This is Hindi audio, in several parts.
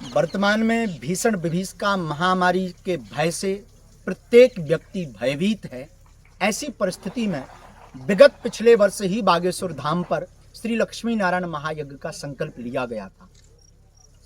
वर्तमान में भीषण विभीषिका महामारी के भय से प्रत्येक व्यक्ति भयभीत है। ऐसी परिस्थिति में विगत पिछले वर्ष ही बागेश्वर धाम पर श्री लक्ष्मी नारायण महायज्ञ का संकल्प लिया गया था।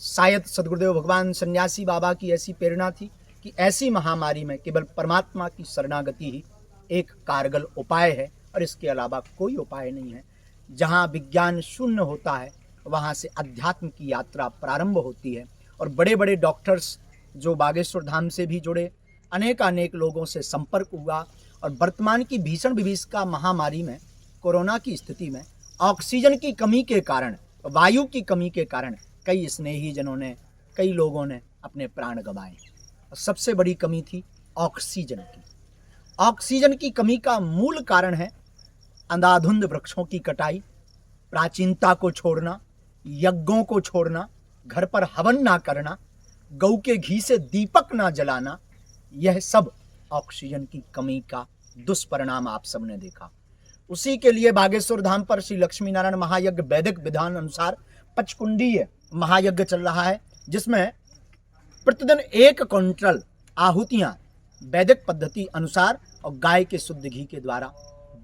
शायद सदगुरुदेव भगवान सन्यासी बाबा की ऐसी प्रेरणा थी कि ऐसी महामारी में केवल परमात्मा की शरणागति ही एक कारगर उपाय है और इसके अलावा कोई उपाय नहीं है। जहाँ विज्ञान शून्य होता है वहाँ से अध्यात्म की यात्रा प्रारंभ होती है और बड़े बड़े डॉक्टर्स जो बागेश्वर धाम से भी जुड़े, अनेक लोगों से संपर्क हुआ और वर्तमान की भीषण विभीषिका महामारी में, कोरोना की स्थिति में ऑक्सीजन की कमी के कारण, वायु की कमी के कारण कई स्नेही जनों ने, कई लोगों ने अपने प्राण गंवाए। सबसे बड़ी कमी थी ऑक्सीजन की। ऑक्सीजन की कमी का मूल कारण है अंधाधुंध वृक्षों की कटाई, प्राचीनता को छोड़ना, यज्ञों को छोड़ना, घर पर हवन ना करना, गऊ के घी से दीपक ना जलाना। यह सब ऑक्सीजन की कमी का दुष्परिणाम आप सबने देखा। उसी के लिए बागेश्वर धाम पर श्री लक्ष्मी नारायण महायज्ञ वैदिक विधान अनुसार पचकुंडीय महायज्ञ चल रहा है, जिसमें प्रतिदिन 1 क्विंटल आहुतियां वैदिक पद्धति अनुसार और गाय के शुद्ध घी के द्वारा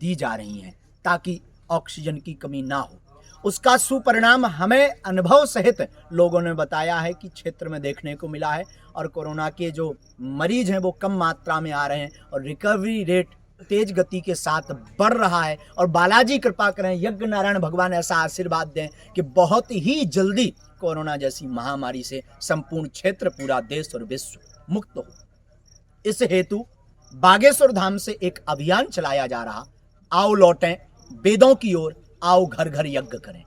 दी जा रही हैं ताकि ऑक्सीजन की कमी ना हो। उसका सुपरिणाम हमें अनुभव सहित लोगों ने बताया है कि क्षेत्र में देखने को मिला है और कोरोना के जो मरीज हैं वो कम मात्रा में आ रहे हैं और रिकवरी रेट तेज गति के साथ बढ़ रहा है। और बालाजी कृपा करें, यज्ञ नारायण भगवान ऐसा आशीर्वाद दें कि बहुत ही जल्दी कोरोना जैसी महामारी से संपूर्ण क्षेत्र, पूरा देश और विश्व मुक्त हो। इस हेतु बागेश्वर धाम से एक अभियान चलाया जा रहा, आओ लौटें वेदों की ओर, आओ घर घर यज्ञ करें।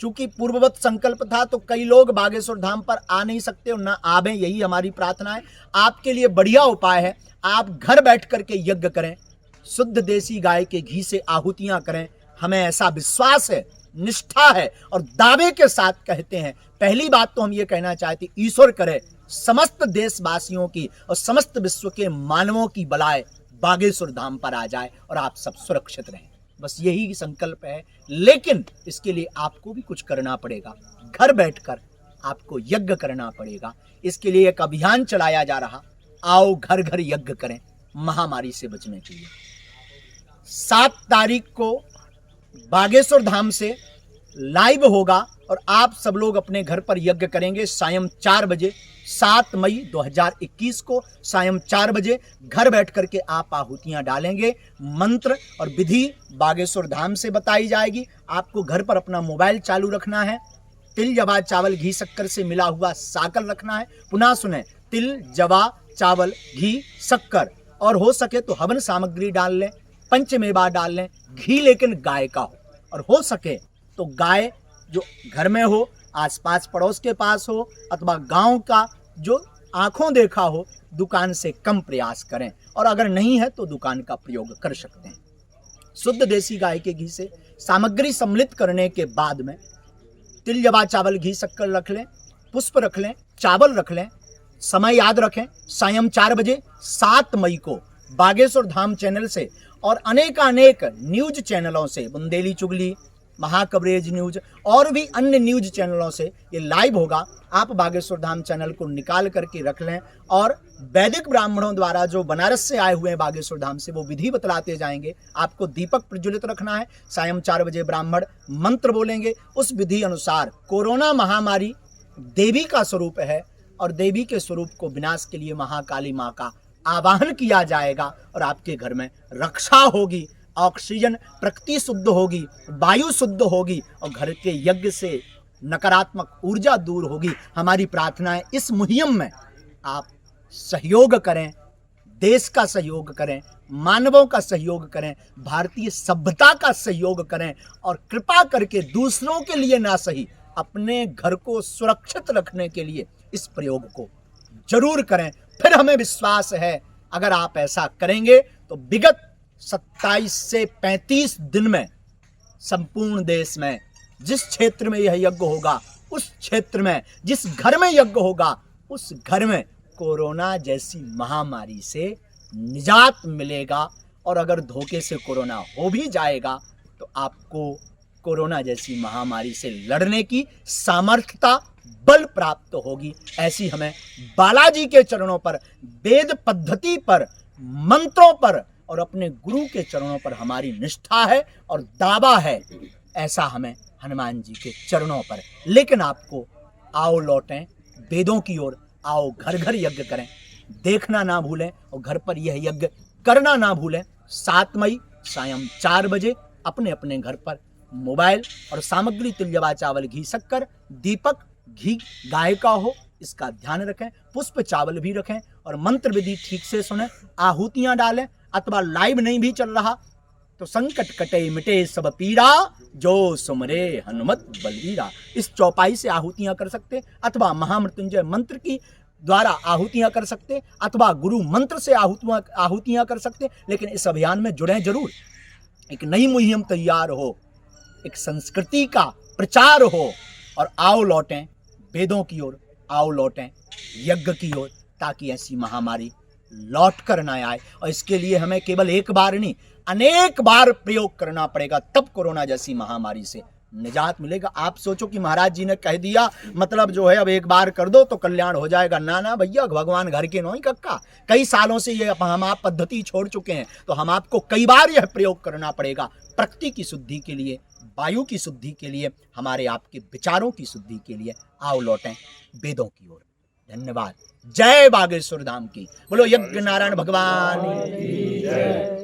चूंकि पूर्ववत संकल्प था तो कई लोग बागेश्वर धाम पर आ नहीं सकते और ना आवें, यही हमारी प्रार्थना है। आपके लिए बढ़िया उपाय है, आप घर बैठ करके यज्ञ करें, शुद्ध देसी गाय के घी से आहुतियां करें। हमें ऐसा विश्वास है, निष्ठा है और दावे के साथ कहते हैं। पहली बात तो हम ये कहना चाहते, ईश्वर करे समस्त देशवासियों की और समस्त विश्व के मानवों की बलाय बागेश्वर धाम पर आ जाए और आप सब सुरक्षित रहें। बस यही संकल्प है, लेकिन इसके लिए आपको भी कुछ करना पड़ेगा। घर बैठकर आपको यज्ञ करना पड़ेगा। इसके लिए एक अभियान चलाया जा रहा, आओ घर घर यज्ञ करें महामारी से बचने के लिए। 7 तारीख को बागेश्वर धाम से लाइव होगा और आप सब लोग अपने घर पर यज्ञ करेंगे सायं 4 बजे। 7 मई 2021 को सायं 4 बजे घर बैठ करके आप आहुतियां डालेंगे। मंत्र और विधि बागेश्वर धाम से बताई जाएगी। आपको घर पर अपना मोबाइल चालू रखना है, तिल जवा चावल घी शक्कर से मिला हुआ साकल रखना है। पुनः सुने, तिल जवा चावल घी शक्कर, और हो सके तो हवन सामग्री डाल लें, पंचमेवा डाल लें, घी लेकिन गाय का हो, और हो सके तो गाय जो घर में हो, आसपास पड़ोस के पास हो, अथवा गांव का जो आंखों देखा हो, दुकान से कम प्रयास करें। और अगर नहीं है तो दुकान का प्रयोग कर सकते हैं। शुद्ध देसी गाय के घी से सामग्री सम्मिलित करने के बाद में तिल जवा चावल घी शक्कर रख लें, पुष्प रख लें, चावल रख लें। समय याद रखें, सायं 4 बजे 7 मई को बागेश्वर धाम चैनल से और अनेक न्यूज चैनलों से, बुंदेली चुगली, महाकवरेज न्यूज और भी अन्य न्यूज चैनलों से ये लाइव होगा। आप बागेश्वर धाम चैनल को निकाल करके रख लें और वैदिक ब्राह्मणों द्वारा जो बनारस से आए हुए हैं बागेश्वर धाम से, वो विधि बतलाते जाएंगे। आपको दीपक प्रज्वलित रखना है। सायं 4 बजे ब्राह्मण मंत्र बोलेंगे। उस विधि अनुसार कोरोना महामारी देवी का स्वरूप है और देवी के स्वरूप को विनाश के लिए महाकाली माँ का आवाहन किया जाएगा और आपके घर में रक्षा होगी, ऑक्सीजन प्रकृति शुद्ध होगी, वायु शुद्ध होगी और घर के यज्ञ से नकारात्मक ऊर्जा दूर होगी। हमारी प्रार्थना है इस मुहिम में आप सहयोग करें, देश का सहयोग करें, मानवों का सहयोग करें, भारतीय सभ्यता का सहयोग करें और कृपा करके दूसरों के लिए ना सही, अपने घर को सुरक्षित रखने के लिए इस प्रयोग को जरूर करें। फिर हमें विश्वास है अगर आप ऐसा करेंगे तो विगत 27 से 35 दिन में संपूर्ण देश में जिस क्षेत्र में यह यज्ञ होगा, उस क्षेत्र में जिस घर में यज्ञ होगा, उस घर में कोरोना जैसी महामारी से निजात मिलेगा। और अगर धोखे से कोरोना हो भी जाएगा तो आपको कोरोना जैसी महामारी से लड़ने की सामर्थ्यता बल प्राप्त होगी। ऐसी हमें बालाजी के चरणों पर, वेद पद्धति पर, मंत्रों पर और अपने गुरु के चरणों पर हमारी निष्ठा है और दावा है। ऐसा हमें हनुमान जी के चरणों पर। लेकिन आपको आओ लौटें वेदों की ओर, आओ घर घर यज्ञ करें, देखना ना भूलें और घर पर यह यज्ञ करना ना भूलें। 7 मई सायं 4 बजे अपने अपने घर पर मोबाइल और सामग्री तुल्यवा चावल घी शक्कर दीपक घी गाय का हो, इसका ध्यान रखें। पुष्प चावल भी रखें और मंत्र विधि ठीक से सुने, आहुतियां डालें। अथवा लाइव नहीं भी चल रहा तो संकट कटे मिटे सब पीरा, जो सुमरे हनुमत बलवीरा, इस चौपाई से आहुतियां कर सकते, अथवा महामृत्युंजय मंत्र की द्वारा आहुतियां कर सकते, अथवा गुरु मंत्र से आहुतियां कर सकते। लेकिन इस अभियान में जुड़ें जरूर। एक नई मुहिम तैयार हो, एक संस्कृति का प्रचार हो और आओ लौटें वेदों की ओर, आओ लौटें यज्ञ की ओर, ताकि ऐसी महामारी लौट कर ना आए। और इसके लिए हमें केवल एक बार नहीं, अनेक बार प्रयोग करना पड़ेगा, तब कोरोना जैसी महामारी से निजात मिलेगा। आप सोचो कि महाराज जी ने कह दिया मतलब जो है अब एक बार कर दो तो कल्याण हो जाएगा। ना ना भैया, भगवान घर के नोई कक्का। कई सालों से ये हम आप पद्धति छोड़ चुके हैं, तो हम आपको कई बार यह प्रयोग करना पड़ेगा, प्रकृति की शुद्धि के लिए, वायु की शुद्धि के लिए, हमारे आपके विचारों की शुद्धि के लिए। आओ लौटें वेदों की ओर। धन्यवाद। जय बागेश्वर धाम की। बोलो यज्ञ नारायण भगवान की जय।